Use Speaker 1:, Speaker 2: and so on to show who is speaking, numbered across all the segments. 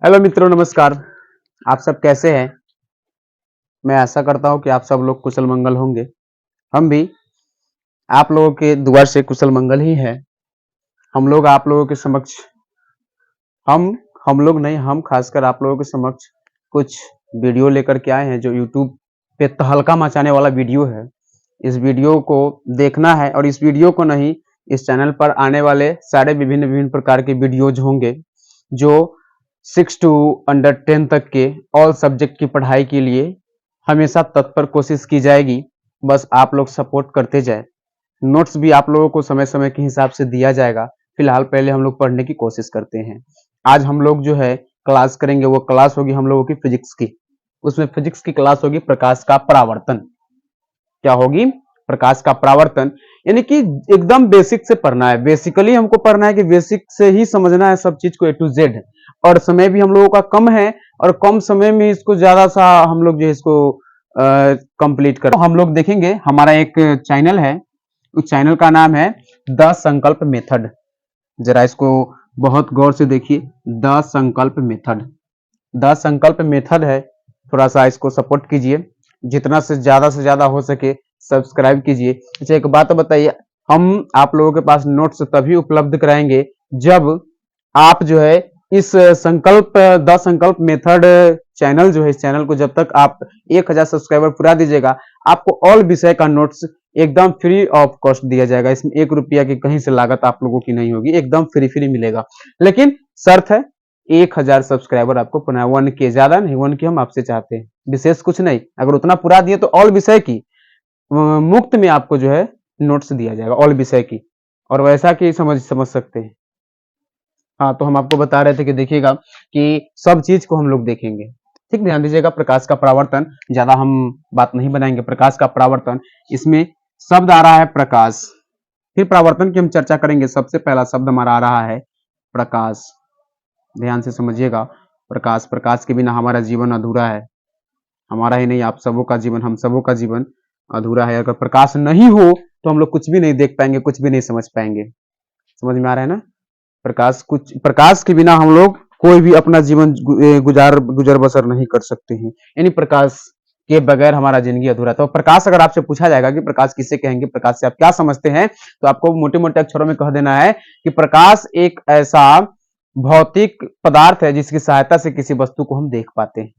Speaker 1: Hello मित्रों, नमस्कार। आप सब कैसे हैं? मैं आशा करता हूं कि आप सब लोग कुशल मंगल होंगे। हम भी आप लोगों के दुआ से कुशल मंगल ही है। हम लोग आप लोगों के समक्ष हम हम लोग नहीं, हम खासकर आप लोगों के समक्ष कुछ वीडियो लेकर के आए हैं जो यूट्यूब पे तहलका मचाने वाला वीडियो है। इस वीडियो को देखना है और इस वीडियो को नहीं, इस चैनल पर आने वाले सारे विभिन्न विभिन्न प्रकार के वीडियोज होंगे जो 6 टू अंडर 10 तक के ऑल सब्जेक्ट की पढ़ाई के लिए हमेशा तत्पर कोशिश की जाएगी। बस आप लोग सपोर्ट करते जाए। नोट्स भी आप लोगों को समय समय के हिसाब से दिया जाएगा। फिलहाल पहले हम लोग पढ़ने की कोशिश करते हैं। आज हम लोग जो है क्लास करेंगे, वो क्लास होगी हम लोगों की फिजिक्स की। उसमें फिजिक्स की क्लास होगी प्रकाश का परावर्तन। क्या होगी? प्रकाश का परावर्तन। यानी कि एकदम बेसिक से पढ़ना है। बेसिकली हमको पढ़ना है कि बेसिक से ही समझना है सब चीज को, ए टू जेड। और समय भी हम लोगों का कम है और कम समय में इसको ज्यादा सा हम लोग जो है इसको कंप्लीट कर हम लोग देखेंगे। हमारा एक चैनल है, उस चैनल का नाम है द संकल्प मेथड। जरा इसको बहुत गौर से देखिए। द संकल्प मेथड, द संकल्प मेथड है। थोड़ा सा इसको सपोर्ट कीजिए, जितना से ज्यादा हो सके सब्सक्राइब कीजिए। अच्छा, एक बात बताइए, हम आप लोगों के पास नोट्स तभी उपलब्ध कराएंगे जब आप जो है इस संकल्प द संकल्प मेथड चैनल जो है, इस चैनल को जब तक आप 1000 सब्सक्राइबर पूरा दीजिएगा, आपको ऑल विषय का नोट्स एकदम फ्री ऑफ कॉस्ट दिया जाएगा। इसमें 1 रुपया की कहीं से लागत आप लोगों की नहीं होगी, एकदम फ्री मिलेगा। लेकिन शर्त है 1000 सब्सक्राइबर आपको पुनः 1K, ज्यादा नहीं, 1K हम आपसे चाहते हैं, विशेष कुछ नहीं। अगर उतना पूरा दिए तो ऑल विषय की मुफ्त में आपको जो है नोट्स दिया जाएगा, ऑल विषय की। और वैसा कि समझ सकते हैं। हाँ, तो हम आपको बता रहे थे कि देखिएगा कि सब चीज को हम लोग देखेंगे। ठीक, ध्यान दीजिएगा। प्रकाश का परावर्तन, ज्यादा हम बात नहीं बनाएंगे। प्रकाश का परावर्तन, इसमें शब्द आ रहा है प्रकाश। फिर परावर्तन की हम चर्चा करेंगे। सबसे पहला शब्द हमारा आ रहा है प्रकाश। ध्यान से समझिएगा। प्रकाश, प्रकाश के बिना हमारा जीवन अधूरा है। हमारा ही नहीं, आप सबों का जीवन, हम सबों का जीवन अधूरा है। अगर प्रकाश नहीं हो तो हम लोग कुछ भी नहीं देख पाएंगे, कुछ भी नहीं समझ पाएंगे। समझ में आ रहा है ना? प्रकाश के बिना हम लोग कोई भी अपना जीवन गुजर बसर नहीं कर सकते हैं। यानी प्रकाश के बगैर हमारा जिंदगी अधूरा। तो प्रकाश, अगर आपसे पूछा जाएगा कि प्रकाश किसे कहेंगे, प्रकाश से आप क्या समझते हैं, तो आपको मोटे मोटे अक्षरों में कह देना है कि प्रकाश एक ऐसा भौतिक पदार्थ है जिसकी सहायता से किसी वस्तु को हम देख पाते हैं।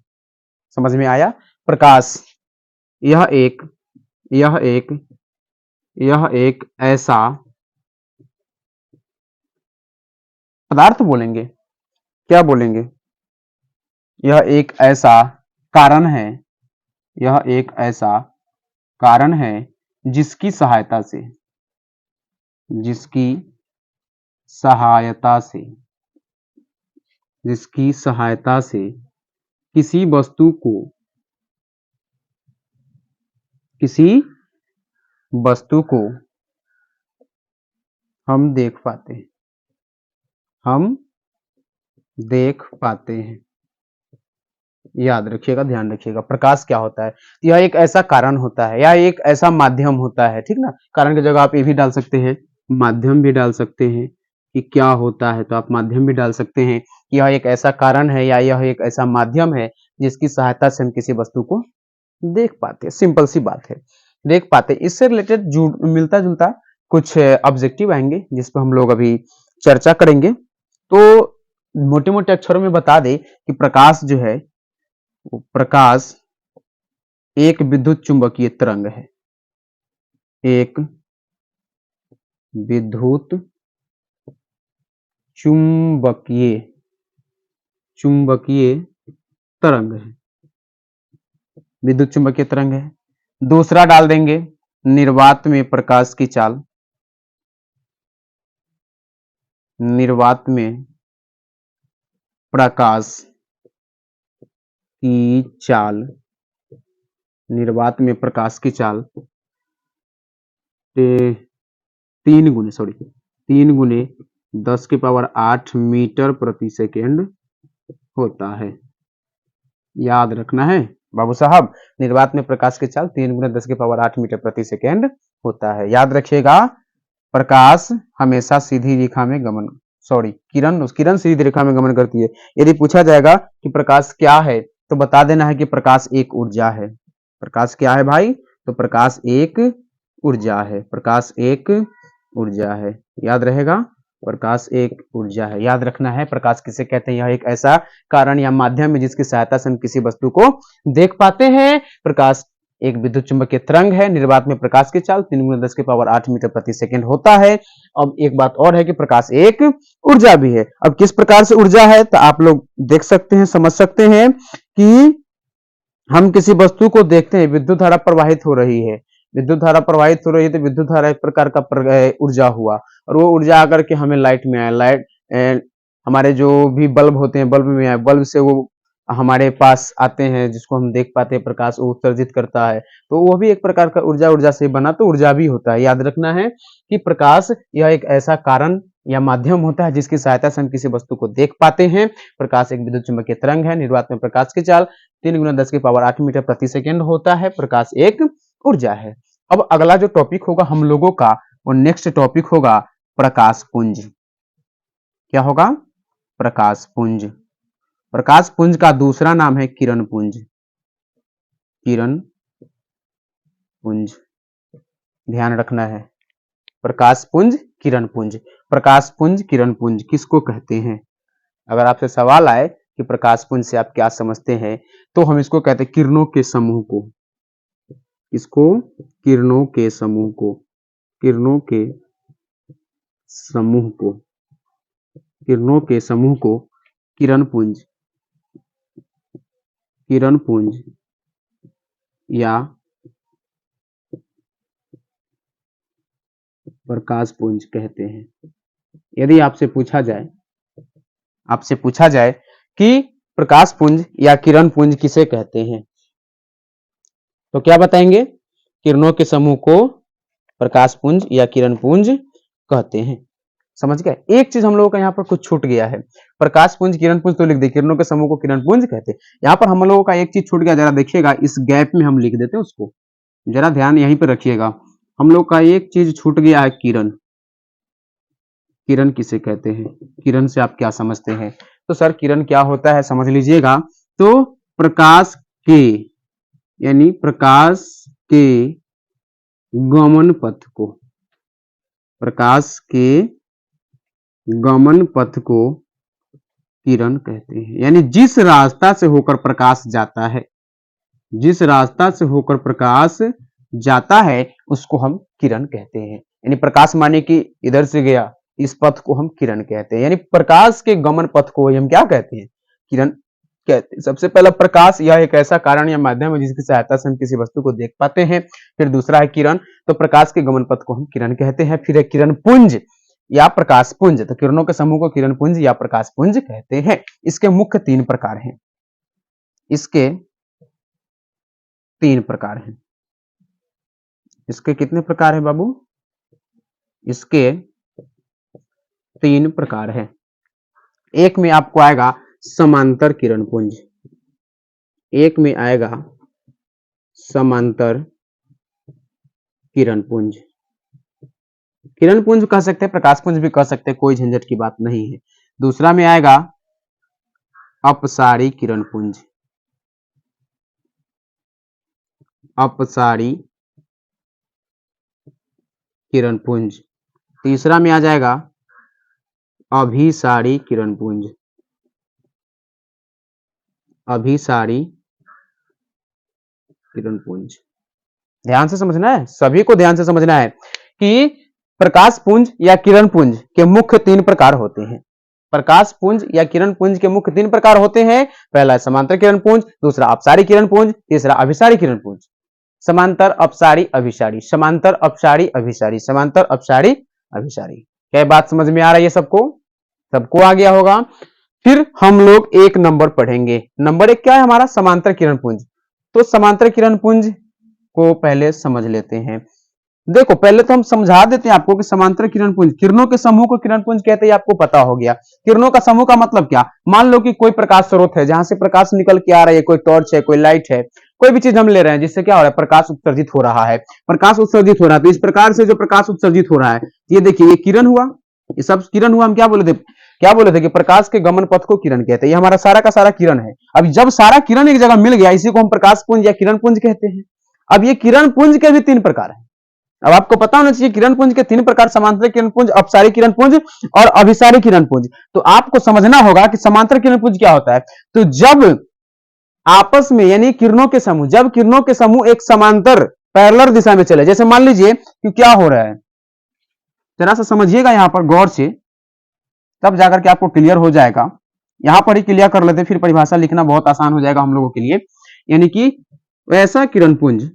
Speaker 1: समझ में आया? प्रकाश यह एक यह एक यह एक ऐसा पदार्थ बोलेंगे, क्या बोलेंगे? यह एक ऐसा कारण है, यह एक ऐसा कारण है जिसकी सहायता से, जिसकी सहायता से जिसकी सहायता से किसी वस्तु को, किसी वस्तु को हम देख पाते हैं, हम देख पाते हैं। याद रखिएगा, ध्यान रखिएगा। प्रकाश क्या होता है? यह एक ऐसा कारण होता है या एक ऐसा माध्यम होता है। ठीक ना? कारण की जगह आप ये भी डाल सकते हैं, माध्यम भी डाल सकते हैं कि क्या होता है, तो आप माध्यम भी डाल सकते हैं कि यह एक ऐसा कारण है या यह एक ऐसा माध्यम है जिसकी सहायता से हम किसी वस्तु को देख पाते हैं। सिंपल सी बात है, देख पाते। इससे रिलेटेड मिलता जुलता कुछ ऑब्जेक्टिव आएंगे जिस पर हम लोग अभी चर्चा करेंगे। तो मोटे मोटे अक्षरों में बता दे कि प्रकाश जो है, प्रकाश एक विद्युत चुंबकीय तरंग है। एक विद्युत चुंबकीय चुंबकीय तरंग है, विद्युत चुंबकीय तरंग है। दूसरा डाल देंगे निर्वात में प्रकाश की चाल, निर्वात में प्रकाश की चाल, निर्वात में प्रकाश की चाल 3 गुने 10⁸ मीटर प्रति सेकेंड होता है। याद रखना है बाबू साहब, निर्वात में प्रकाश की चाल 3 गुने 10⁸ मीटर प्रति सेकेंड होता है। याद रखिएगा, प्रकाश हमेशा सीधी रेखा में गमन, सॉरी किरण किरण सीधी रेखा में गमन करती है। यदि पूछा जाएगा कि प्रकाश क्या है तो बता देना है कि प्रकाश एक ऊर्जा है। प्रकाश क्या है भाई? तो प्रकाश एक ऊर्जा है। प्रकाश एक ऊर्जा है, याद रहेगा। प्रकाश एक ऊर्जा है, याद रखना है। प्रकाश किसे कहते हैं? यह एक ऐसा कारण या माध्यम है जिसकी सहायता से हम किसी वस्तु को देख पाते हैं। प्रकाश एक विद्युत चुंबकीय तरंग है। निर्वात में प्रकाश की चाल 3 × 10⁸ मीटर प्रति सेकंड होता है। अब एक बात और है कि प्रकाश एक ऊर्जा भी है। अब किस प्रकार से ऊर्जा है तो आप लोग देख सकते हैं, समझ सकते हैं कि हम किसी वस्तु को देखते हैं, विद्युत धारा प्रवाहित हो रही है। विद्युत धारा प्रवाहित हो रही है तो विद्युत धारा एक प्रकार का ऊर्जा हुआ, और वो ऊर्जा आकर के हमें लाइट में आया। लाइट हमारे जो भी बल्ब होते हैं, बल्ब में आया, बल्ब से वो हमारे पास आते हैं, जिसको हम देख पाते हैं, प्रकाश उत्सर्जित करता है, तो वो भी एक प्रकार का ऊर्जा से बना, तो ऊर्जा भी होता है। याद रखना है कि प्रकाश यह एक ऐसा कारण या माध्यम होता है जिसकी सहायता से हम किसी वस्तु को देख पाते हैं। प्रकाश एक विद्युत चुंबकीय तरंग है। निर्वात में प्रकाश की चाल 3 × 10⁸ मीटर प्रति सेकंड होता है। प्रकाश एक ऊर्जा है। अब अगला जो टॉपिक होगा हम लोगों का, वो नेक्स्ट टॉपिक होगा प्रकाश पुंज। क्या होगा? प्रकाश पुंज। प्रकाश पुंज का दूसरा नाम है किरण पुंज। किरण पुंज, ध्यान रखना है। प्रकाश पुंज, किरण पुंज। प्रकाश पुंज, किरण पुंज किसको कहते हैं? अगर आपसे सवाल आए कि प्रकाश पुंज से आप क्या समझते हैं, तो हम इसको कहते हैं किरणों के समूह को। इसको किरणों के समूह को, किरणों के समूह को, किरणों के समूह को किरण पुंज, किरण पुंज या प्रकाश पुंज कहते हैं। यदि आपसे पूछा जाए कि प्रकाश पुंज या किरण पुंज किसे कहते हैं, तो क्या बताएंगे? किरणों के समूह को प्रकाश पुंज या किरण पुंज कहते हैं। समझ गए? एक चीज हम लोगों का यहाँ पर कुछ छूट गया है। प्रकाश पुंज, किरण पुंज तो लिख दे, किरणों के समूह को किरण पुंज कहते हैं। यहाँ पर हम लोगों का एक चीज छूट गया, जरा देखिएगा, इस गैप में हम लिख देते हैं उसको, जरा ध्यान यहीं पर रखिएगा। हम लोग का एक चीज छूट गया है, किरण। किरण किसे कहते हैं? किरण से आप क्या समझते हैं? तो सर किरण क्या होता है समझ लीजिएगा। तो प्रकाश के, यानी प्रकाश के गमन पथ को, प्रकाश के गमन पथ को किरण कहते हैं। यानी जिस रास्ता से होकर प्रकाश जाता है, जिस रास्ता से होकर प्रकाश जाता है उसको हम किरण कहते हैं। यानी प्रकाश माने कि इधर से गया, इस पथ को हम किरण कहते हैं। यानी प्रकाश के गमन पथ को हम क्या कहते हैं? किरण कहते हैं। सबसे पहला प्रकाश, यह एक ऐसा कारण या माध्यम है जिसकी सहायता से हम किसी वस्तु को देख पाते हैं। फिर दूसरा है किरण, तो प्रकाश के गमन पथ को हम किरण कहते हैं। फिर है किरण पुंज या प्रकाश पुंज, तो किरणों के समूह को किरण पुंज या प्रकाश पुंज कहते हैं। इसके मुख्य 3 प्रकार हैं। इसके 3 प्रकार हैं। इसके कितने प्रकार हैं बाबू? इसके 3 प्रकार हैं। एक में आपको आएगा समांतर किरण पुंज, एक में आएगा समांतर किरण पुंज। किरण पुंज कह सकते हैं, प्रकाश पुंज भी कह सकते हैं, कोई झंझट की बात नहीं है। दूसरा में आएगा अपसारी किरण पुंज, अपसारी किरण पुंज। तीसरा में आ जाएगा अभिसारी किरण पुंज, अभिसारी किरण पुंज। ध्यान से समझना है, सभी को ध्यान से समझना है कि प्रकाश पुंज या किरण पुंज के मुख्य 3 प्रकार होते हैं। प्रकाश पुंज या किरण पुंज के मुख्य 3 प्रकार होते हैं। पहला समांतर किरण पुंज, दूसरा अपसारी किरण पुंज, तीसरा अभिसारी किरण पुंज। समांतर, अपसारी, अभिसारी, समांतर, अपसारी, अभिसारी, समांतर, अपसारी, अभिसारी। क्या बात समझ में आ रही है सबको? सबको आ गया होगा। फिर हम लोग 1 नंबर पढ़ेंगे। नंबर 1 क्या है हमारा? समांतर किरण पुंज। तो समांतर किरण पुंज को पहले समझ लेते हैं। देखो पहले तो हम समझा देते हैं आपको कि समांतर किरण पुंज, किरणों के समूह को किरण पुंज कहते हैं, आपको पता हो गया। किरणों का समूह का मतलब क्या? मान लो कि कोई प्रकाश स्रोत है जहां से प्रकाश निकल के आ रहा है, कोई टॉर्च है, कोई लाइट है, कोई भी चीज हम ले रहे हैं जिससे क्या हो रहा है? प्रकाश उत्सर्जित हो रहा है। प्रकाश उत्सर्जित हो रहा है, तो इस प्रकार से जो प्रकाश उत्सर्जित हो रहा है, ये देखिए, ये किरण हुआ, ये सब किरण हुआ। हम क्या बोले थे? क्या बोले थे कि प्रकाश के गमन पथ को किरण कहते हैं। ये हमारा सारा का सारा किरण है। अब जब सारा किरण एक जगह मिल गया, इसी को हम प्रकाश पुंज या किरण पुंज कहते हैं। अब ये किरण पुंज के भी 3 प्रकार है। अब आपको पता होना चाहिए किरण पुंज के 3 प्रकार, समांतर किरण पुंज, अपसारी किरण पुंज और अभिसारी किरण पुंज। तो आपको समझना होगा कि समांतर किरण पुंज क्या होता है। तो जब आपस में यानी किरणों के समूह, जब किरणों के समूह एक समांतर पैरेलल दिशा में चले, जैसे मान लीजिए कि क्या हो रहा है, जरा सा समझिएगा यहां पर गौर से, तब जाकर के आपको क्लियर हो जाएगा। यहां पर ही क्लियर कर लेते, फिर परिभाषा लिखना बहुत आसान हो जाएगा हम लोगों के लिए। यानी कि वैसा किरण पुंज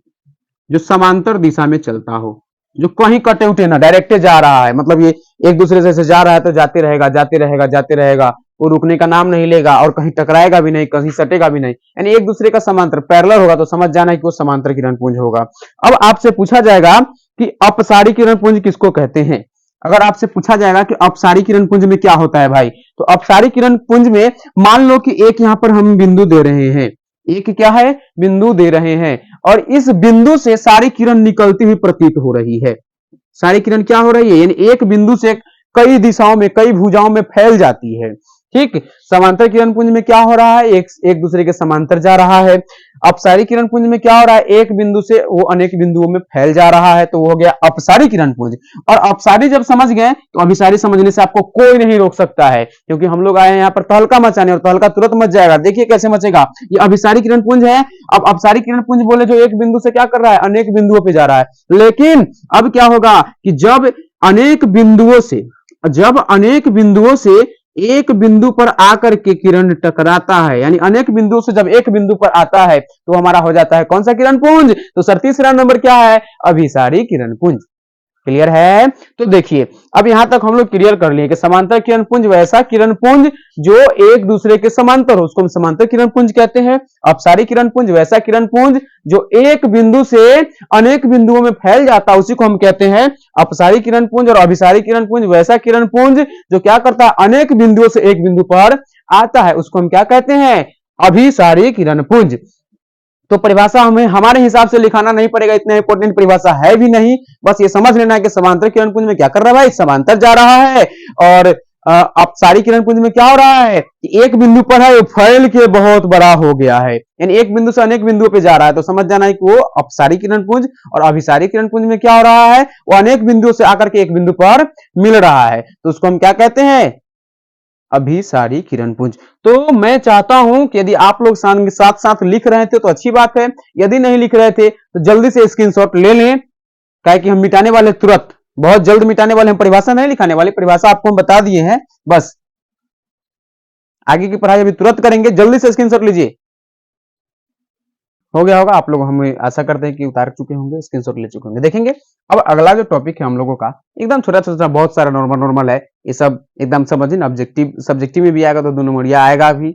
Speaker 1: जो समांतर दिशा में चलता हो, जो कहीं कटे उठे ना, डायरेक्ट जा रहा है, मतलब ये एक दूसरे से जा रहा है तो जाते रहेगा जाते रहेगा जाते रहेगा, वो रुकने का नाम नहीं लेगा और कहीं टकराएगा भी नहीं, कहीं सटेगा भी नहीं, यानी एक दूसरे का समांतर पैरेलल होगा, तो समझ जाना है कि वो समांतर किरण पुंज होगा। अब आपसे पूछा जाएगा कि अपसारी किरण पुंज किसको कहते हैं। अगर आपसे पूछा जाएगा कि अपसारी किरण पुंज में क्या होता है भाई, तो अपसारी किरण पुंज में मान लो कि एक यहां पर हम बिंदु दे रहे हैं, एक क्या है बिंदु दे रहे हैं, और इस बिंदु से सारी किरण निकलती हुई प्रतीत हो रही है। सारी किरण क्या हो रही है, यानी एक बिंदु से कई दिशाओं में, कई भुजाओं में फैल जाती है। ठीक, समांतर किरण पुंज में क्या हो रहा है, एक दूसरे के समांतर जा रहा है। अपसारी किरण पुंज में क्या हो रहा है, एक बिंदु से वो अनेक बिंदुओं में फैल जा रहा है, तो वो हो गया अपसारी किरण पुंज। और अपसारी जब समझ गए तो अभिसारी समझने से आपको कोई नहीं रोक सकता है, क्योंकि हम लोग आए हैं यहाँ पर तहलका मचाने, और तहलका तुरंत मच जाएगा। देखिए कैसे मचेगा, ये अभिसारी किरण पुंज है। अब अपसारी किरण पुंज बोले जो एक बिंदु से क्या कर रहा है, अनेक बिंदुओं पे जा रहा है। लेकिन अब क्या होगा कि जब अनेक बिंदुओं से एक बिंदु पर आकर के किरण टकराता है, यानी अनेक बिंदुओं से जब एक बिंदु पर आता है तो हमारा हो जाता है कौन सा किरण पुंज, तो सर तीसरा नंबर क्या है, अभिसारी किरण पुंज। क्लियर है। तो देखिए अब यहां तक हम लोग क्लियर कर लिए कि समांतर किरण पुंज वैसा किरण पुंज जो एक दूसरे के समांतर हो, उसको हम समांतर किरण पुंज कहते हैं। अपसारी किरण पुंज वैसा किरण पुंज जो एक बिंदु से अनेक बिंदुओं में फैल जाता है, उसी को हम कहते हैं अपसारी किरण पुंज। और अभिसारी किरण पुंज वैसा किरण पुंज जो क्या करता है, अनेक बिंदुओं से एक बिंदु पर आता है, उसको हम क्या कहते हैं, अभिसारी किरण पुंज। तो परिभाषा हमें हमारे हिसाब से लिखाना नहीं पड़ेगा, इतना इंपॉर्टेंट परिभाषा है भी नहीं। बस ये समझ लेना है कि समांतर किरण पुंज में क्या कर रहा है भाई, समांतर जा रहा है। और अपसारी किरण पुंज में क्या हो रहा है कि एक बिंदु पर है, वो फैल के बहुत बड़ा हो गया है, यानी एक बिंदु से अनेक बिंदुओं पे जा रहा है, तो समझ जाना है कि वो अपसारी किरण पुंज। और अभिसारी किरण पुंज में क्या हो रहा है, वो अनेक बिंदुओं से आकर के एक बिंदु पर मिल रहा है, तो उसको हम क्या कहते हैं, अभिसारी किरण पुंज। तो मैं चाहता हूं कि यदि आप लोग साथ साथ लिख रहे थे तो अच्छी बात है, यदि नहीं लिख रहे थे तो जल्दी से स्क्रीनशॉट ले लें, क्या कि हम मिटाने वाले तुरंत, बहुत जल्द मिटाने वाले, हम परिभाषा नहीं लिखाने वाले, परिभाषा आपको हम बता दिए हैं, बस आगे की पढ़ाई अभी तुरंत करेंगे। जल्दी से स्क्रीनशॉट लीजिए। हो गया होगा, आप लोग हमें आशा करते हैं कि उतार चुके होंगे, स्क्रीनशॉट ले चुके होंगे। देखेंगे अब अगला जो टॉपिक है हम लोगों का, एकदम छोटा छोटा, बहुत सारा नॉर्मल है, ये सब एकदम समझिए ना। ऑब्जेक्टिव सब्जेक्टिव में भी आएगा तो 2 नंबरिया आएगा भी,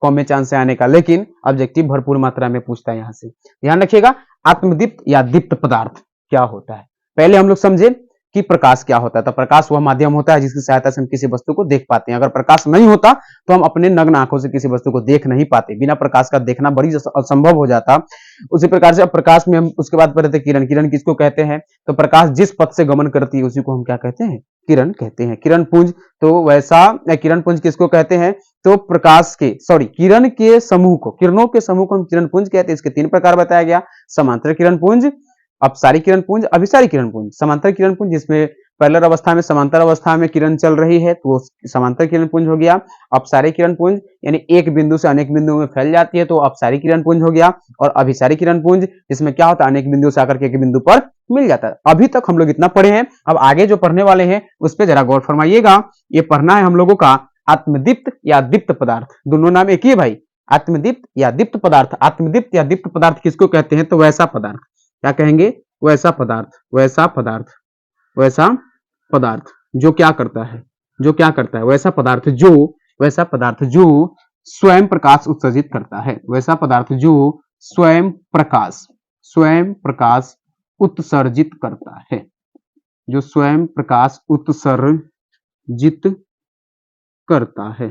Speaker 1: कम में चांस है आने का, लेकिन ऑब्जेक्टिव भरपूर मात्रा में पूछता है। यहां से ध्यान रखिएगा, आत्मदीप्त या दीप्त पदार्थ क्या होता है। पहले हम लोग समझे कि प्रकाश क्या होता है। तो प्रकाश वह माध्यम होता है जिसकी सहायता से हम किसी वस्तु को देख पाते हैं। अगर प्रकाश नहीं होता तो हम अपने नग्न आंखों से किसी वस्तु को देख नहीं पाते, बिना प्रकाश का देखना बड़ी असंभव हो जाता। उसी प्रकार से अब प्रकाश में हम उसके बाद पढ़े थे किरण। किरण किसको कहते हैं, तो प्रकाश जिस पथ से गमन करती है उसी को हम क्या कहते हैं, किरण कहते हैं। किरण पुंज तो वैसा, किरण पुंज किसको कहते हैं, तो प्रकाश के किरण के समूह को, किरणों के समूह को हम किरण पुंज कहते हैं। इसके 3 प्रकार बताया गया, समांतर किरण पुंज, अपसारी किरण पुंज, अभिसारी किरण पुंज। समांतर किरण पुंज जिसमें पैरेलल अवस्था में, समांतर अवस्था में किरण चल रही है तो समांतर किरण पुंज हो गया। अपसारी किरण पुंज यानी एक बिंदु से अनेक बिंदुओं में फैल जाती है तो अपसारी किरण पुंज हो गया। और अभिसारी किरण पुंज जिसमें क्या होता है, अनेक बिंदुओं से आकर के एक बिंदु पर मिल जाता है। अभी तक हम लोग इतना पढ़े हैं, अब आगे जो पढ़ने वाले हैं उस पर जरा गौर फरमाइएगा। ये पढ़ना है हम लोगों का आत्मदीप्त या दीप्त पदार्थ, दोनों नाम एक ही भाई, आत्मदीप्त या दीप्त पदार्थ। आत्मदीप्त या दीप्त पदार्थ किसको कहते हैं, तो वैसा पदार्थ, क्या कहेंगे, वैसा पदार्थ, वैसा पदार्थ, वैसा पदार्थ जो क्या करता है, जो क्या करता है, वैसा पदार्थ जो, वैसा पदार्थ जो स्वयं प्रकाश उत्सर्जित करता है, वैसा पदार्थ जो स्वयं प्रकाश उत्सर्जित करता है, जो स्वयं प्रकाश उत्सर्जित करता है।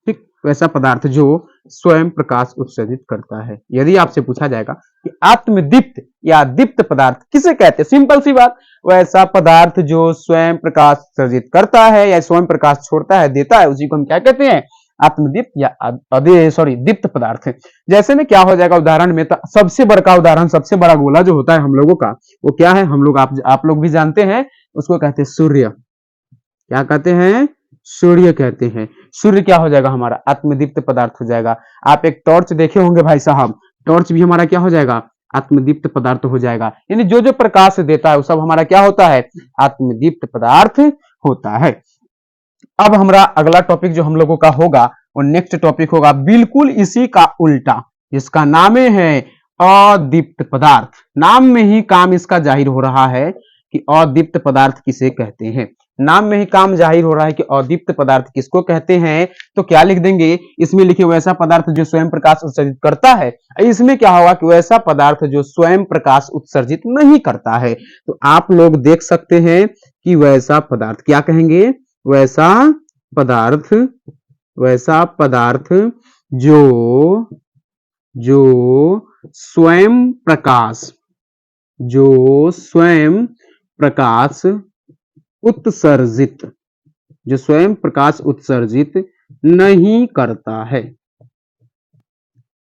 Speaker 1: ठीक, वैसा पदार्थ जो स्वयं प्रकाश उत्सर्जित करता है। यदि आपसे पूछा जाएगा कि आत्मदीप्त या दीप्त पदार्थ किसे कहते हैं, सिंपल सी बात, वैसा पदार्थ जो स्वयं प्रकाश उत्सर्जित करता है या स्वयं प्रकाश छोड़ता है, देता है, उसी को हम क्या कहते हैं, आत्मदीप्त या दीप्त पदार्थ। जैसे में क्या हो जाएगा उदाहरण में, तो सबसे बड़ा उदाहरण, सबसे बड़ा गोला जो होता है हम लोगों का, वो क्या है, हम लोग आप लोग भी जानते हैं, उसको कहते हैं सूर्य। क्या कहते हैं, सूर्य कहते हैं। सूर्य क्या हो जाएगा, हमारा आत्मदीप्त पदार्थ हो जाएगा। आप एक टॉर्च देखे होंगे भाई साहब, टॉर्च भी हमारा क्या हो जाएगा, आत्मदीप्त पदार्थ हो जाएगा। यानी जो जो प्रकाश देता है वो सब हमारा क्या होता है, आत्मदीप्त पदार्थ होता है। अब हमारा अगला टॉपिक जो हम लोगों का होगा वो नेक्स्ट टॉपिक होगा बिल्कुल इसी का उल्टा, जिसका नाम है अदीप्त पदार्थ। नाम में ही काम इसका जाहिर हो रहा है कि अदीप्त पदार्थ किसे कहते हैं। नाम में ही काम जाहिर हो रहा है कि अदीप्त पदार्थ किसको कहते हैं। तो क्या लिख देंगे, इसमें लिखे वैसा पदार्थ जो स्वयं प्रकाश उत्सर्जित करता है। इसमें क्या होगा कि वैसा पदार्थ जो स्वयं प्रकाश उत्सर्जित नहीं करता है। तो आप लोग देख सकते हैं कि वैसा पदार्थ क्या कहेंगे, वैसा पदार्थ जो स्वयं प्रकाश उत्सर्जित नहीं करता है।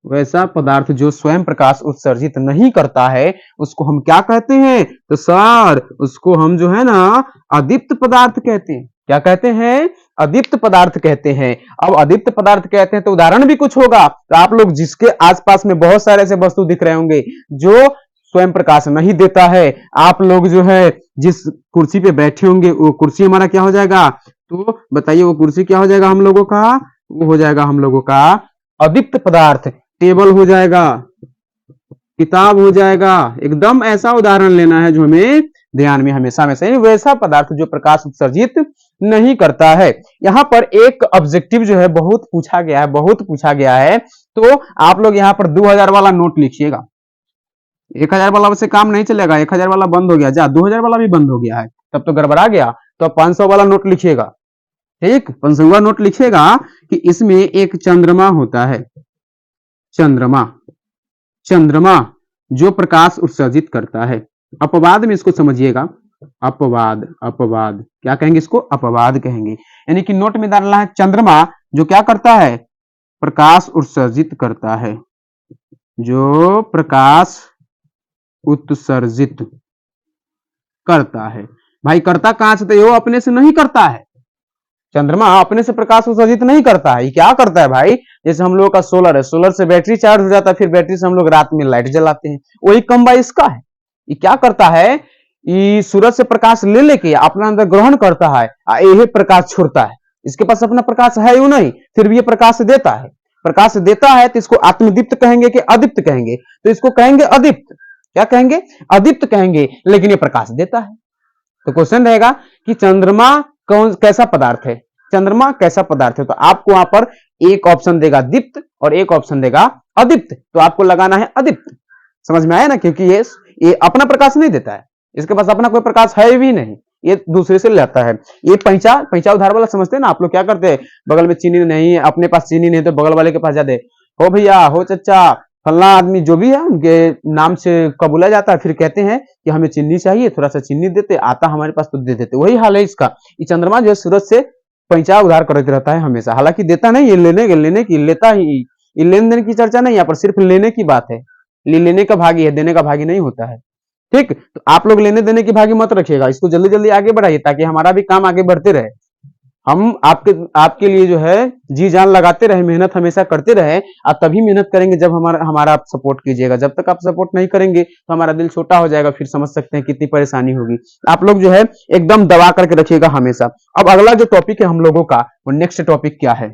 Speaker 1: वैसा पदार्थ जो स्वयं प्रकाश उत्सर्जित नहीं करता है उसको हम क्या कहते हैं, तो सर उसको हम जो है ना अदीप्त पदार्थ कहते हैं। क्या कहते हैं, अदीप्त पदार्थ कहते हैं। अब अदीप्त पदार्थ कहते हैं तो उदाहरण भी कुछ होगा। तो आप लोग जिसके आसपास में बहुत सारे ऐसे वस्तु दिख रहे होंगे जो स्वयं प्रकाश नहीं देता है, आप लोग जो है जिस कुर्सी पे बैठे होंगे वो कुर्सी हमारा क्या हो जाएगा, तो बताइए वो कुर्सी क्या हो जाएगा हम लोगों का, वो हो जाएगा हम लोगों का अदीप्त पदार्थ। टेबल हो जाएगा, किताब हो जाएगा। एकदम ऐसा उदाहरण लेना है जो हमें ध्यान में हमेशा वैसा पदार्थ जो प्रकाश उत्सर्जित नहीं करता है। यहाँ पर एक ऑब्जेक्टिव जो है बहुत पूछा गया है। तो आप लोग यहाँ पर 2000 वाला नोट लिखिएगा। 1000 वाला से काम नहीं चलेगा, 1000 वाला बंद हो गया, 2000 वाला भी बंद हो गया है, तब तो गड़बड़ा गया। तो 500 वाला नोट लिखिएगा, ठीक, 500वां नोट लिखिएगा कि इसमें एक चंद्रमा होता है। चंद्रमा जो प्रकाश उत्सर्जित करता है। अपवाद में इसको समझिएगा, अपवाद क्या कहेंगे, इसको अपवाद कहेंगे। यानी कि नोट में डालना है चंद्रमा जो क्या करता है, प्रकाश उत्सर्जित करता है, जो प्रकाश उत्सर्जित करता है। भाई करता कहां से, तो वो अपने से नहीं करता है। चंद्रमा अपने से प्रकाश उत्सर्जित नहीं करता है। ये क्या करता है भाई, जैसे हम लोगों का सोलर है, सोलर से बैटरी चार्ज हो जाता है, फिर बैटरी से हम लोग रात में लाइट जलाते हैं, वही कम्बा इसका है। ये क्या करता है, ये सूरज से प्रकाश ले लेके अपना अंदर ग्रहण करता है, यही प्रकाश छोड़ता है। इसके पास अपना प्रकाश है यू नहीं, फिर भी ये प्रकाश देता है। तो इसको आत्मदीप्त कहेंगे कि अदीप्त कहेंगे, तो इसको कहेंगे अदीप्त। क्या कहेंगे, अदीप्त कहेंगे, लेकिन ये प्रकाश देता है। तो क्वेश्चन रहेगा कि चंद्रमा कैसा पदार्थ है, चंद्रमा कैसा पदार्थ है। तो आपको वहां पर एक ऑप्शन देगा दीप्त और एक ऑप्शन देगा अदीप्त, तो आपको लगाना है अदीप्त। समझ में आया ना, क्योंकि ये अपना प्रकाश नहीं देता है, इसके पास अपना कोई प्रकाश है भी नहीं, ये दूसरे से लेता है। ये पैंचा उधार वाला समझते हैं ना आप लोग, क्या करते हैं, बगल में चीनी नहीं है, अपने पास चीनी नहीं तो बगल वाले के पास जाते, हो भैया, हो चचा, फलना आदमी जो भी है उनके नाम से कबूला जाता है, फिर कहते हैं कि हमें चीनी चाहिए, थोड़ा सा चीनी देते, आता हमारे पास तो दे देते। वही हाल है इसका। ये चंद्रमा जो है सूरज से पैंचा उधार करते रहता है हमेशा, हालांकि देता नहीं, ये लेने की लेता ही, ये लेन देन की चर्चा नहीं, यहाँ पर सिर्फ लेने की बात है। लेने का भागी है, देने का भागी नहीं होता है। ठीक, तो आप लोग लेने देने की भागी मत रखिएगा, इसको जल्दी जल्दी आगे बढ़ाइए ताकि हमारा भी काम आगे बढ़ते रहे। हम आपके लिए जो है जी जान लगाते रहे, मेहनत हमेशा करते रहे। आप तभी मेहनत करेंगे जब हमारा आप सपोर्ट कीजिएगा। जब तक आप सपोर्ट नहीं करेंगे तो हमारा दिल छोटा हो जाएगा, फिर समझ सकते हैं कितनी परेशानी होगी। आप लोग जो है एकदम दबा करके रखिएगा हमेशा। अब अगला जो टॉपिक है हम लोगों का, वो नेक्स्ट टॉपिक क्या है,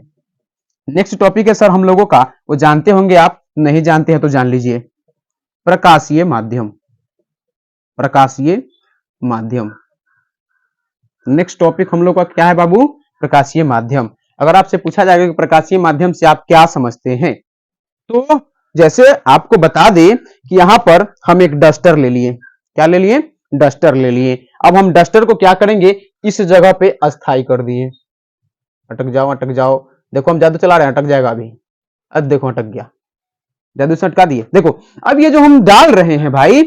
Speaker 1: नेक्स्ट टॉपिक है सर हम लोगों का, वो जानते होंगे आप, नहीं जानते हैं तो जान लीजिए, प्रकाशीय माध्यम। प्रकाशीय माध्यम नेक्स्ट टॉपिक हम लोग का क्या है बाबू, प्रकाशीय माध्यम। अगर आपसे पूछा जाएगा कि प्रकाशीय माध्यम से आप क्या समझते हैं, तो जैसे आपको बता दें कि यहां पर हम एक डस्टर ले लिए। क्या ले लिए, डस्टर ले लिए। अब हम डस्टर को क्या करेंगे, इस जगह पे अस्थाई कर दिए। अटक जाओ देखो हम जादू चला रहे हैं, अटक जाएगा अभी। अब देखो अटक गया, जादू से अटका दिए। देखो अब ये जो हम डाल रहे हैं भाई,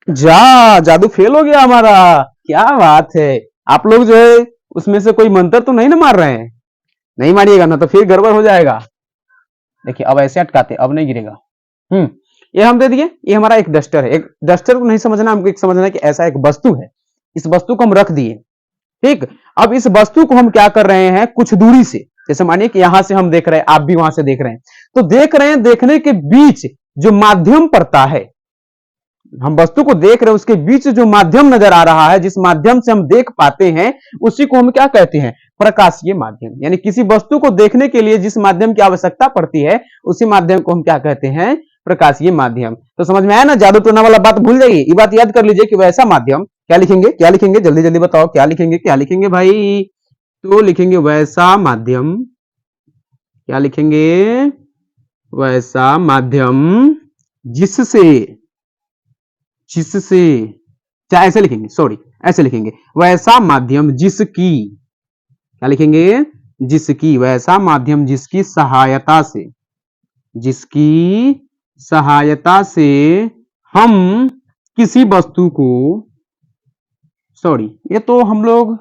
Speaker 1: जादू फेल हो गया हमारा। क्या बात है। आप लोग जो है उसमें से कोई मंत्र तो नहीं ना मार रहे हैं? नहीं मारिएगा ना तो फिर गड़बड़ हो जाएगा। देखिए अब ऐसे अटकाते, अब नहीं गिरेगा। ये हम दे दिए, ये हमारा एक डस्टर है। एक डस्टर को नहीं समझना, हमको एक समझना है कि ऐसा एक वस्तु है, इस वस्तु को हम रख दिए। ठीक, अब इस वस्तु को हम क्या कर रहे हैं, कुछ दूरी से, जैसे मानिए कि यहां से हम देख रहे हैं, आप भी वहां से देख रहे हैं, तो देख रहे हैं, देखने के बीच जो माध्यम पड़ता है, हम वस्तु को देख रहे हैं, उसके बीच जो माध्यम नजर आ रहा है, जिस माध्यम से हम देख पाते हैं, उसी को हम क्या कहते हैं, प्रकाशीय माध्यम। यानी किसी वस्तु को देखने के लिए जिस माध्यम की आवश्यकता पड़ती है, उसी माध्यम को हम क्या कहते हैं, प्रकाशीय माध्यम। तो समझ में आया ना, जादू टोना वाला बात भूल जाइए, ये बात याद कर लीजिए कि वैसा माध्यम, क्या लिखेंगे, क्या लिखेंगे, जल्दी जल्दी बताओ, क्या लिखेंगे, क्या लिखेंगे भाई? तो लिखेंगे वैसा माध्यम। क्या लिखेंगे? वैसा माध्यम जिससे, जिससे, क्या ऐसे लिखेंगे, सॉरी ऐसे लिखेंगे, वैसा माध्यम जिसकी, क्या लिखेंगे, जिसकी, वैसा माध्यम जिसकी सहायता से, जिसकी सहायता से हम किसी वस्तु को, सॉरी ये तो हम लोग,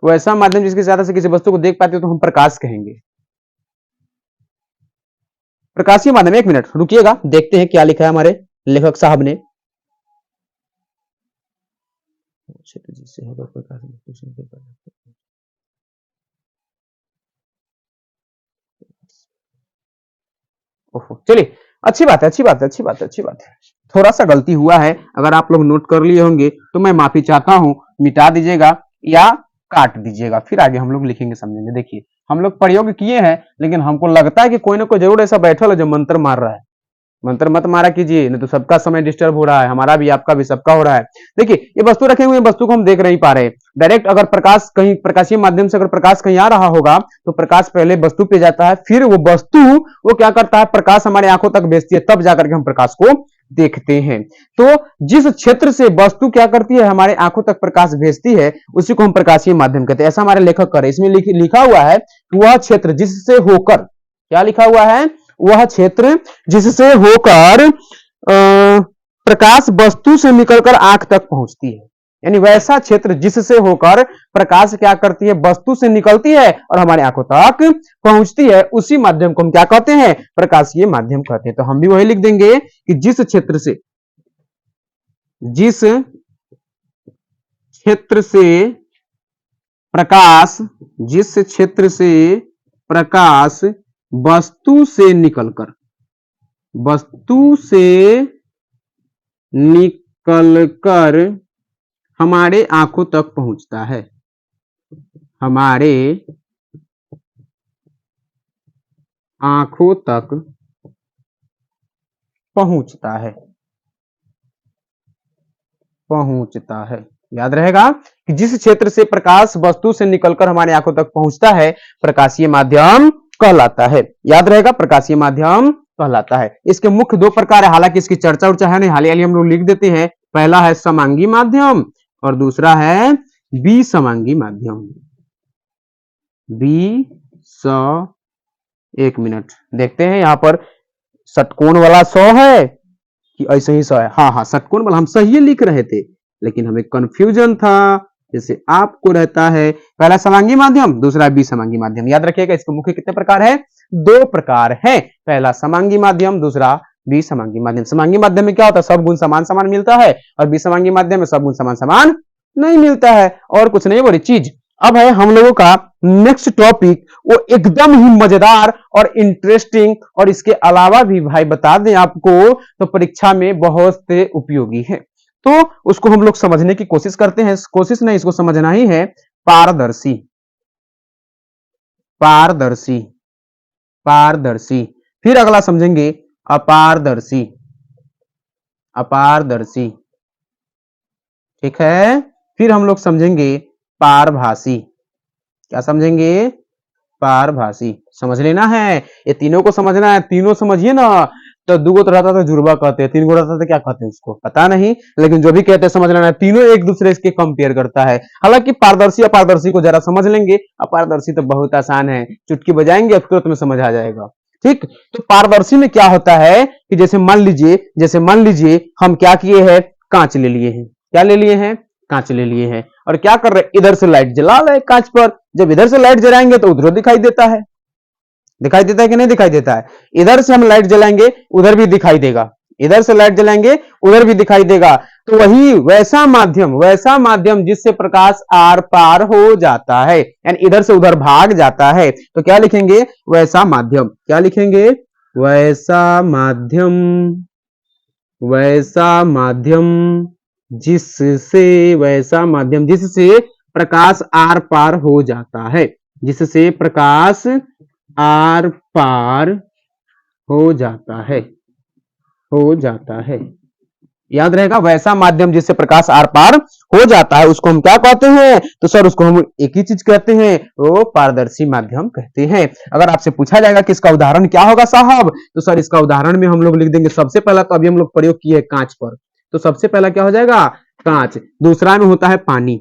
Speaker 1: वैसा माध्यम जिसकी सहायता से किसी वस्तु को देख पाते हो तो हम प्रकाश कहेंगे, प्रकाशीय माध्यम। एक मिनट रुकिएगा, देखते हैं क्या लिखा है हमारे लेखक साहब ने। जिससे होगा प्रकाश, चलिए अच्छी बात है, अच्छी बात है, अच्छी बात है, अच्छी बात है। थोड़ा सा गलती हुआ है, अगर आप लोग नोट कर लिए होंगे तो मैं माफी चाहता हूं, मिटा दीजिएगा या काट दीजिएगा, फिर आगे हम लोग लिखेंगे समझेंगे। देखिए हम लोग प्रयोग किए हैं, लेकिन हमको लगता है कि कोई ना कोई जरूर ऐसा बैठल है जो मंत्र मार रहा है। मंत्र मत मारा कीजिए, नहीं तो सबका समय डिस्टर्ब हो रहा है, हमारा भी, आपका भी, सबका हो रहा है। देखिए ये वस्तु रखे हुए, वस्तु को हम देख नहीं पा रहे। डायरेक्ट अगर प्रकाश कहीं, प्रकाशीय माध्यम से अगर प्रकाश कहीं आ रहा होगा तो प्रकाश पहले वस्तु पे जाता है, फिर वो वस्तु वो क्या करता है, प्रकाश हमारे आंखों तक भेजती है, तब जाकर के हम प्रकाश को देखते हैं। तो जिस क्षेत्र से वस्तु क्या करती है, हमारे आंखों तक प्रकाश भेजती है, उसी को हम प्रकाशीय माध्यम कहते हैं। ऐसा हमारे लेखक कर, इसमें लिखा हुआ है कि वह क्षेत्र जिससे होकर, क्या लिखा हुआ है, वह क्षेत्र जिससे होकर प्रकाश वस्तु से निकलकर आंख तक पहुंचती है। यानी वैसा क्षेत्र जिससे होकर प्रकाश क्या करती है, वस्तु से निकलती है और हमारे आंखों तक पहुंचती है, उसी माध्यम को हम क्या कहते हैं, प्रकाशीय माध्यम कहते हैं। तो हम भी वही लिख देंगे कि जिस क्षेत्र से, जिस क्षेत्र से प्रकाश, जिस क्षेत्र से प्रकाश वस्तु से निकलकर, वस्तु से निकलकर हमारे आंखों तक पहुंचता है, हमारे आंखों तक पहुंचता है, पहुंचता है। याद रहेगा कि जिस क्षेत्र से प्रकाश वस्तु से निकलकर हमारे आंखों तक पहुंचता है, प्रकाशीय माध्यम कहलाता है। याद रहेगा, प्रकाशीय माध्यम कहलाता है। इसके मुख्य दो प्रकार है, हालांकि इसकी चर्चा उर्चा है नहीं, हाल ही हम लोग लिख देते हैं। पहला है समांगी माध्यम और दूसरा है विसमांगी माध्यम। एक मिनट देखते हैं, यहां पर षटकोण वाला 100 है कि ऐसे ही 100 है? हाँ हाँ, षटकोण वाला हम सही लिख रहे थे, लेकिन हमें कंफ्यूजन था, जैसे आपको रहता है। पहला समांगी माध्यम, दूसरा विसमांगी माध्यम। याद रखिएगा, इसके मुख्य कितने प्रकार है, 2 प्रकार है। पहला समांगी माध्यम, दूसरा विसमांगी माध्यम। समांगी माध्यम में क्या होता है, सब गुण समान समान मिलता है, और विसमांगी माध्यम में सब गुण समान समान नहीं मिलता है, और कुछ नहीं बोली चीज। अब है हम लोगों का नेक्स्ट टॉपिक, वो एकदम ही मजेदार और इंटरेस्टिंग, और इसके अलावा भी भाई बता दें आपको, तो परीक्षा में बहुत उपयोगी है। तो उसको हम लोग समझने की कोशिश करते हैं, कोशिश नहीं, इसको समझना ही है। पारदर्शी, पारदर्शी, पारदर्शी। फिर अगला समझेंगे अपारदर्शी, अपारदर्शी, ठीक है। फिर हम लोग समझेंगे पारभासी। क्या समझेंगे, पारभासी। समझ लेना है, ये तीनों को समझना है, तीनों समझिए ना, तो 2 गो तो रहता तो जुड़वा कहते हैं, 3 गो रहता तो क्या कहते हैं उसको पता नहीं, लेकिन जो भी कहते हैं समझ लेना, तीनों एक दूसरे के कंपेयर करता है। हालांकि पारदर्शी अपारदर्शी को जरा समझ लेंगे, अपारदर्शी तो बहुत आसान है, चुटकी बजाएंगे और तुरंत में समझ आ जाएगा। ठीक, तो पारदर्शी में क्या होता है कि जैसे मान लीजिए हम क्या किए हैं, कांच ले लिए हैं, क्या ले लिए हैं, कांच ले लिए हैं, और क्या कर रहे हैं, इधर से लाइट जला रहे कांच पर। जब इधर से लाइट जलाएंगे तो उधर दिखाई देता है, दिखाई देता है कि नहीं दिखाई देता है। इधर से हम लाइट जलाएंगे उधर भी दिखाई देगा, इधर से लाइट जलाएंगे उधर भी दिखाई देगा। तो वही वैसा माध्यम जिससे प्रकाश आर पार हो जाता है, यानी इधर से उधर भाग जाता है, तो क्या लिखेंगे, वैसा माध्यम। क्या लिखेंगे, वैसा माध्यम, वैसा माध्यम जिससे, वैसा माध्यम जिससे प्रकाश आर पार हो जाता है, जिससे प्रकाश आर पार हो जाता है, हो जाता है। याद रहेगा, वैसा माध्यम जिससे प्रकाश आर पार हो जाता है उसको हम क्या कहते हैं, तो सर उसको हम एक ही चीज कहते हैं, वो पारदर्शी माध्यम कहते हैं। अगर आपसे पूछा जाएगा कि इसका उदाहरण क्या होगा साहब, तो सर इसका उदाहरण में हम लोग लिख देंगे, सबसे पहला तो अभी हम लोग प्रयोग किए कांच पर, तो सबसे पहला क्या हो जाएगा, कांच। दूसरा में होता है पानी,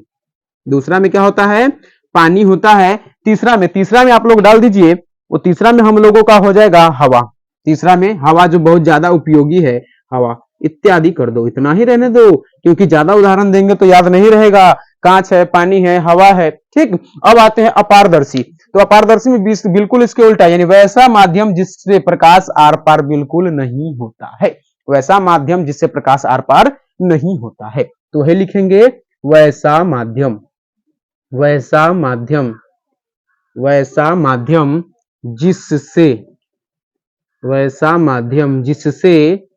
Speaker 1: दूसरा में क्या होता है, पानी होता है। तीसरा में आप लोग डाल दीजिए, वो तीसरा में हम लोगों का हो जाएगा हवा, तीसरा में हवा जो बहुत ज्यादा उपयोगी है, हवा इत्यादि कर दो, इतना ही रहने दो, क्योंकि ज्यादा उदाहरण देंगे तो याद नहीं रहेगा। कांच है, पानी है, हवा है। ठीक, अब आते हैं अपारदर्शी। तो अपारदर्शी में बिल्कुल इसके उल्टा, यानी वैसा माध्यम जिससे प्रकाश आर पार बिल्कुल नहीं होता है, वैसा माध्यम जिससे प्रकाश आर पार नहीं होता है, तो वही लिखेंगे वैसा माध्यम, वैसा माध्यम, वैसा माध्यम जिससे, वैसा माध्यम जिससे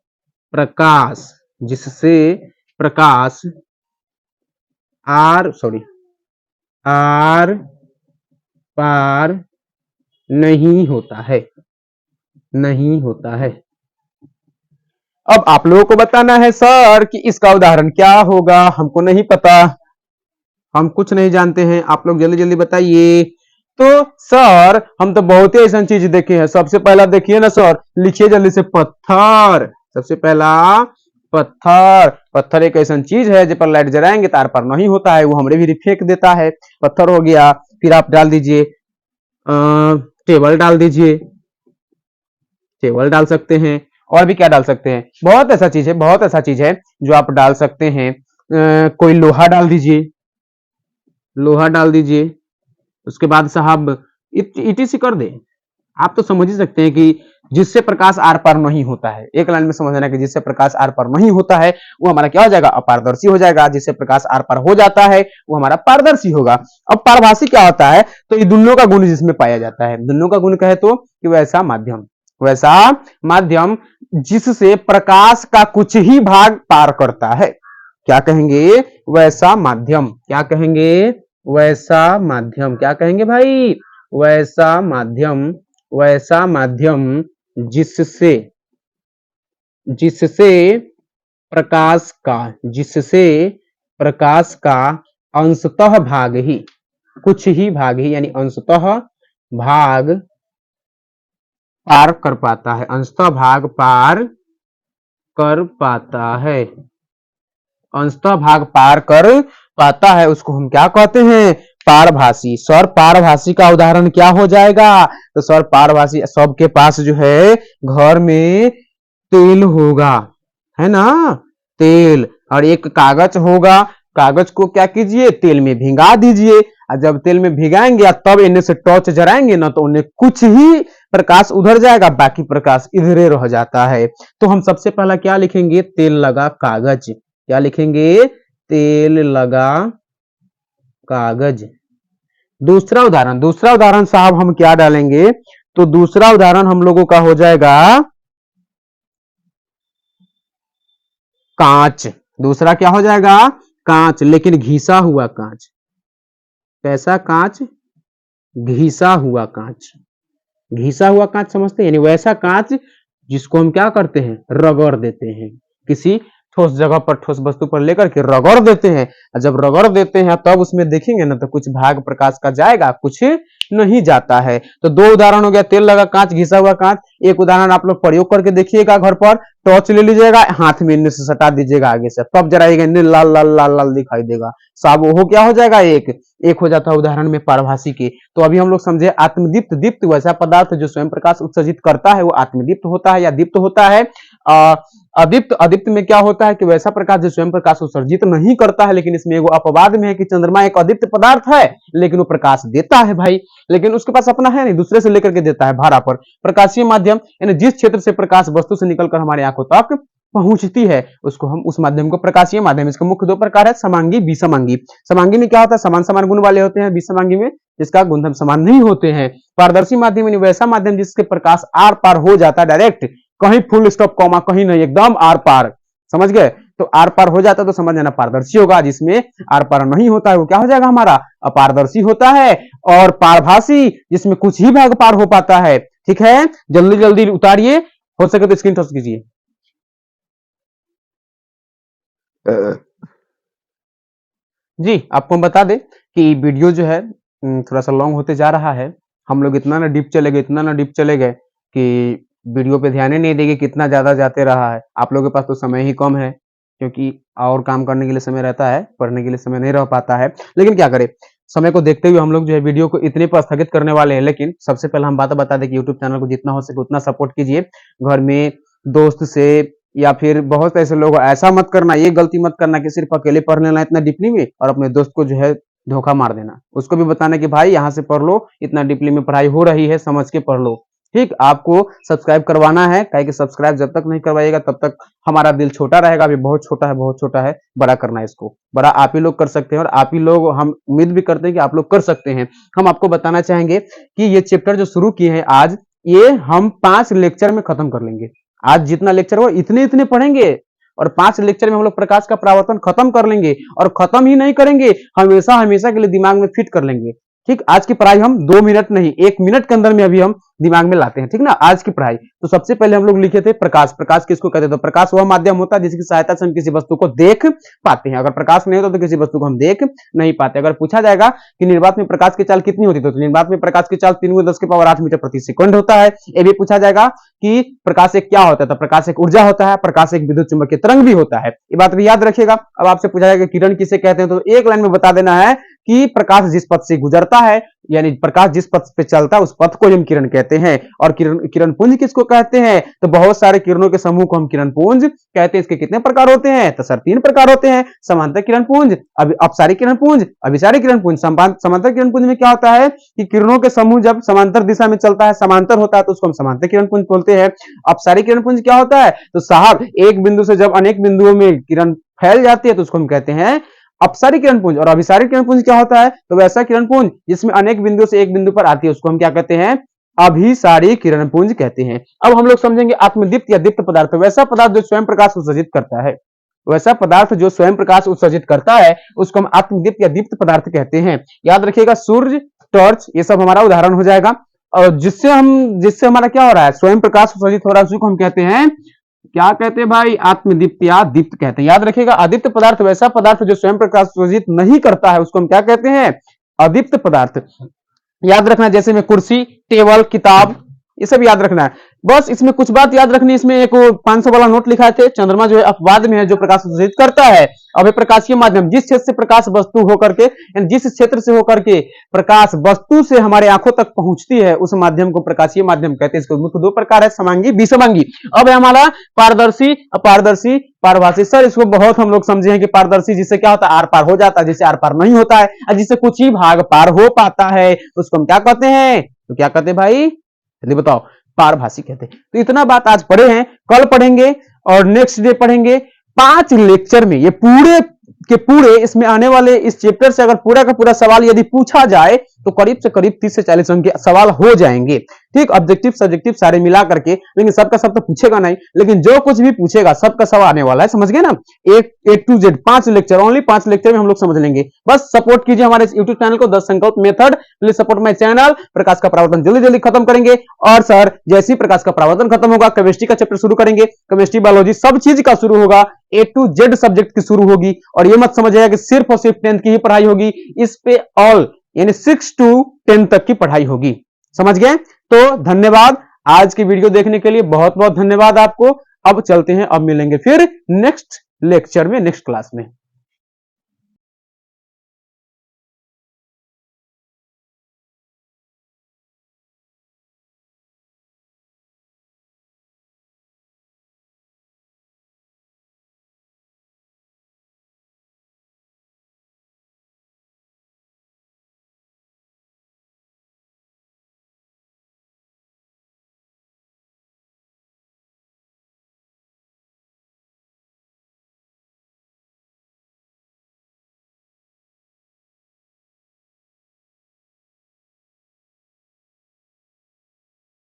Speaker 1: प्रकाश, जिससे प्रकाश आर पार नहीं होता है, नहीं होता है। अब आप लोगों को बताना है सर कि इसका उदाहरण क्या होगा, हमको नहीं पता, हम कुछ नहीं जानते हैं, आप लोग जल्दी जल्दी बताइए। तो सर हम तो बहुत ही ऐसा चीज देखे हैं। सबसे पहला देखिए ना सर, लिखिए जल्दी से, पत्थर। सबसे पहला पत्थर, पत्थर एक ऐसा चीज है जिस पर लाइट जलाएंगे तार पर नहीं होता है, वो हमरे भी फेंक देता है, पत्थर हो गया। फिर आप डाल दीजिए टेबल, डाल दीजिए, टेबल डाल सकते हैं, और भी क्या डाल सकते हैं, बहुत ऐसा चीज है, बहुत ऐसा चीज है जो आप डाल सकते हैं। कोई लोहा डाल दीजिए, लोहा डाल दीजिए। उसके बाद साहब इटीसी कर दे। आप तो समझ ही सकते हैं कि जिससे प्रकाश आर पार नहीं होता है, एक लाइन में समझना कि जिससे प्रकाश आर पार नहीं होता है वो हमारा क्या हो जाएगा, अपारदर्शी हो जाएगा। जिससे प्रकाश आर पार हो जाता है वो हमारा पारदर्शी होगा। अब पारभासी क्या होता है, तो ये दोनों का गुण जिसमें पाया जाता है, दोनों का गुण कहे तो कि वैसा माध्यम, वैसा माध्यम जिससे प्रकाश का कुछ ही भाग पार करता है, क्या कहेंगे, वैसा माध्यम। क्या कहेंगे, वैसा माध्यम। क्या कहेंगे भाई, वैसा माध्यम, वैसा माध्यम जिससे, जिससे प्रकाश का, जिससे प्रकाश का अंशतः भाग ही, कुछ ही भाग ही, यानी अंशतः भाग पार कर पाता है, अंशतः भाग पार कर पाता है, अंशतः भाग पार कर पाता है, उसको हम क्या कहते हैं, पारभासी। सर पारभासी का उदाहरण क्या हो जाएगा, तो सर पारभासी सबके पास जो है घर में तेल होगा, है ना, तेल, और एक कागज होगा, कागज को क्या कीजिए, तेल में भिगा दीजिए, और जब तेल में भिगाएंगे तब इन्हें से टॉर्च जलाएंगे ना, तो उन्हें कुछ ही प्रकाश उधर जाएगा, बाकी प्रकाश इधरे रह जाता है। तो हम सबसे पहला क्या लिखेंगे, तेल लगा कागज। क्या लिखेंगे, तेल लगा कागज। दूसरा उदाहरण, दूसरा उदाहरण साहब हम क्या डालेंगे, तो दूसरा उदाहरण हम लोगों का हो जाएगा कांच। दूसरा क्या हो जाएगा, कांच, लेकिन घिसा हुआ कांच। कैसा कांच, घिसा हुआ कांच। घिसा हुआ कांच समझते हैं, यानी वैसा कांच जिसको हम क्या करते हैं, रगड़ देते हैं, किसी ठोस जगह पर, ठोस वस्तु पर लेकर के रगड़ देते हैं। जब रगड़ देते हैं तब उसमें देखेंगे ना तो कुछ भाग प्रकाश का जाएगा, कुछ नहीं जाता है। तो दो उदाहरण हो गया, तेल लगा कांच, घिसा हुआ कांच। एक उदाहरण आप लोग प्रयोग करके देखिएगा घर पर, टॉर्च ले लीजिएगा, हाथ में इनमें से सटा दीजिएगा आगे से, तब जराइएगा, लाल लाल लाल लाल दिखाई देगा, साब वो क्या हो जाएगा, एक हो जाता है उदाहरण में पारभासी के। तो अभी हम लोग समझे आत्मदीप्त। दीप्त वैसा पदार्थ जो स्वयं प्रकाश उत्सर्जित करता है वो आत्मदीप्त होता है या दीप्त होता है। अदीप्त, अदीप्त में क्या होता है कि वैसा प्रकाश जो स्वयं प्रकाश उत्सर्जित नहीं करता है, लेकिन इसमें एगो अपवाद में है कि चंद्रमा एक अदीप्त पदार्थ है लेकिन वो प्रकाश देता है भाई, लेकिन उसके पास अपना है नहीं, दूसरे से लेकर के देता है भाड़ा पर। प्रकाशीय माध्यम यानी जिस क्षेत्र से प्रकाश वस्तु से निकलकर हमारी आंखों तक पहुंचती है उसको हम, उस माध्यम को प्रकाशीय माध्यम। इसके मुख्य दो प्रकार है, समांगी, विसमांगी। समांगी में क्या होता है, समान समान गुण वाले होते हैं। विसमांगी में जिसका गुणधर्म समान नहीं होते हैं। पारदर्शी माध्यम यानी वैसा माध्यम जिसके प्रकाश आर पार हो जाता है डायरेक्ट, कहीं फुल स्टॉप कॉमा कहीं नहीं, एकदम आर पार, समझ गए। तो आर पार हो जाता है तो समझ जाना पारदर्शी होगा, जिसमें आर पार नहीं होता है वो क्या हो जाएगा हमारा अपारदर्शी होता है। और पारभासी जिसमें कुछ ही भाग पार हो पाता है। ठीक है, जल्दी जल्दी उतारिए, हो सके तो स्क्रीन टच कीजिए। जी आपको हम बता दें कि वीडियो जो है थोड़ा सा लॉन्ग होते जा रहा है। हम लोग इतना ना डीप चले गए, इतना ना डीप चले गए कि वीडियो पे ध्यान ही नहीं देंगे, कितना ज्यादा जाते रहा है। आप लोगों के पास तो समय ही कम है, क्योंकि और काम करने के लिए समय रहता है, पढ़ने के लिए समय नहीं रह पाता है। लेकिन क्या करें, समय को देखते हुए हम लोग जो है वीडियो को इतने पर स्थगित करने वाले हैं। लेकिन सबसे पहले हम बात बता दें कि यूट्यूब चैनल को जितना हो सके उतना सपोर्ट कीजिए। घर में दोस्त से या फिर बहुत ऐसे लोग, ऐसा मत करना, ये गलती मत करना कि सिर्फ अकेले पढ़ लेना इतना डीपली में और अपने दोस्त को जो है धोखा मार देना। उसको भी बताना कि भाई यहाँ से पढ़ लो, इतना डीपली में पढ़ाई हो रही है, समझ के पढ़ लो। ठीक, आपको सब्सक्राइब करवाना है, कहे कि सब्सक्राइब जब तक नहीं करवाइएगा तब तक हमारा दिल छोटा रहेगा। अभी बहुत छोटा है, बहुत छोटा है, बड़ा करना है इसको। बड़ा आप ही लोग कर सकते हैं और आप ही लोग, हम उम्मीद भी करते हैं कि आप लोग कर सकते हैं। हम आपको बताना चाहेंगे कि ये चैप्टर जो शुरू किए हैं आज, ये हम 5 लेक्चर में खत्म कर लेंगे। आज जितना लेक्चर हो इतने इतने पढ़ेंगे और 5 लेक्चर में हम लोग प्रकाश का परावर्तन खत्म कर लेंगे। और खत्म ही नहीं करेंगे, हमेशा हमेशा के लिए दिमाग में फिट कर लेंगे। ठीक, आज की पढ़ाई हम 2 मिनट नहीं 1 मिनट के अंदर में अभी हम दिमाग में लाते हैं। ठीक ना, आज की पढ़ाई। तो सबसे पहले हम लोग लिखे थे प्रकाश। प्रकाश किसको कहते हैं, तो प्रकाश वह माध्यम होता है जिसकी सहायता से हम किसी वस्तु को देख पाते हैं। अगर प्रकाश नहीं होता तो किसी वस्तु को हम देख नहीं पाते। अगर पूछा जाएगा कि निर्वात में प्रकाश की चाल कितनी होती है, तो निर्वात में प्रकाश की चाल 3×10⁸ मीटर प्रति सेकंड होता है। ये भी पूछा जाएगा कि प्रकाश एक क्या होता है, तो प्रकाश एक ऊर्जा होता है, प्रकाश एक विद्युत चुंबकीय तरंग भी होता है। ये बात भी याद रखिएगा। अब आपसे पूछा जाएगा किरण किसे कहते हैं, तो एक लाइन में बता देना है कि प्रकाश जिस पथ से गुजरता है, यानी प्रकाश जिस पथ पे चलता है उस पथ को हम किरण कहते हैं। और किरण पुंज किसको कहते हैं, तो बहुत सारे किरणों के समूह को हम किरण पुंज कहते हैं। इसके कितने प्रकार होते हैं, तो सर 3 प्रकार होते हैं। समांतर किरण पुंज, अपसारी किरण पुंज, अभिसारी किरण पुंज। समांतर किरण पुंज में क्या होता है कि किरणों के समूह जब समांतर दिशा में चलता है, समांतर होता है, तो उसको हम समांतर किरण पुंज बोलते हैं। अपसारी किरण पुंज क्या होता है, तो साहब एक बिंदु से जब अनेक बिंदुओं में किरण फैल जाती है तो उसको हम कहते हैं अपसारी किरण पुंज। और अभिसारी किरण पुंज क्या होता है, तो वैसा किरण पुंज जिसमें अनेक बिंदुओं से एक बिंदु पर आती है उसको हम क्या कहते हैं, अभिसारी किरण पुंज कहते हैं। अब हम लोग समझेंगे आत्मदीप्त या दीप्त पदार्थ। वैसा पदार्थ जो स्वयं प्रकाश उत्सर्जित करता है, वैसा पदार्थ जो स्वयं प्रकाश उत्सर्जित करता है उसको हम आत्मदीप्त या दीप्त पदार्थ कहते हैं। याद रखिएगा, सूर्य, टॉर्च, ये सब हमारा उदाहरण हो जाएगा। और जिससे हमारा क्या हो रहा है, स्वयं प्रकाश उत्सर्जित हो रहा है, उसको हम कहते हैं, क्या कहते हैं भाई, आत्मदीप्त या दीप्त कहते हैं। याद रखिएगा, अदीप्त पदार्थ वैसा पदार्थ जो स्वयं प्रकाश उत्सर्जित नहीं करता है उसको हम क्या कहते हैं, अदीप्त पदार्थ। याद रखना, जैसे में कुर्सी, टेबल, किताब, ये सब याद रखना है। बस इसमें कुछ बात याद रखनी, इसमें एक 500 वाला नोट लिखा थे, चंद्रमा जो है अपवाद में है जो प्रकाश उत्सर्जित करता है। अब प्रकाशीय माध्यम, जिस क्षेत्र से प्रकाश वस्तु होकर के, जिस क्षेत्र से होकर के प्रकाश वस्तु से हमारे आंखों तक पहुंचती है उस माध्यम को प्रकाशीय माध्यम कहते हैं। इसके मुख्य 2 प्रकार है, समांगी, विसमांगी। अब है हमारा पारदर्शी, अपारदर्शी, पारभासी। सर इसको बहुत हम लोग समझे हैं कि पारदर्शी जिससे क्या होता है, आर पार हो जाता है, जिससे आर पार नहीं होता है, और जिससे कुछ ही भाग पार हो पाता है उसको हम क्या कहते हैं, तो क्या कहते हैं भाई, जल्दी बताओ, पारभासी कहते हैं। तो इतना बात आज पढ़े हैं, कल पढ़ेंगे और नेक्स्ट डे पढ़ेंगे। 5 लेक्चर में ये पूरे के पूरे इसमें आने वाले इस चैप्टर से अगर पूरा का पूरा सवाल यदि पूछा जाए तो करीब से करीब 30 से 40 अंक के सवाल हो जाएंगे। ठीक, ऑब्जेक्टिव सब्जेक्टिव सारे मिला करके, लेकिन सबका सब तो पूछेगा नहीं, लेकिन जो कुछ भी पूछेगा सबका सब आने वाला है, समझ गए ना। A to Z 5 lecture, only 5 lecture में हम लोग समझ लेंगे। बस सपोर्ट कीजिए हमारे यूट्यूब चैनल को, 10 संकल्प method, please support my channel. प्रकाश का परावर्तन जल्दी जल्दी खत्म करेंगे। और सर जैसे ही प्रकाश का परावर्तन खत्म होगा केमिस्ट्री का चैप्टर शुरू करेंगे, केमिस्ट्री, बायोलॉजी सब चीज का शुरू होगा, A to Z सब्जेक्ट की शुरू होगी। और ये मत समझिएगा कि सिर्फ और सिर्फ 10th की ही पढ़ाई होगी, इस पे ऑल यानी 6 to 10 तक की पढ़ाई होगी। समझ गए? तो धन्यवाद आज की वीडियो देखने के लिए, बहुत बहुत धन्यवाद आपको। अब चलते हैं, अब मिलेंगे फिर नेक्स्ट लेक्चर में, नेक्स्ट क्लास में।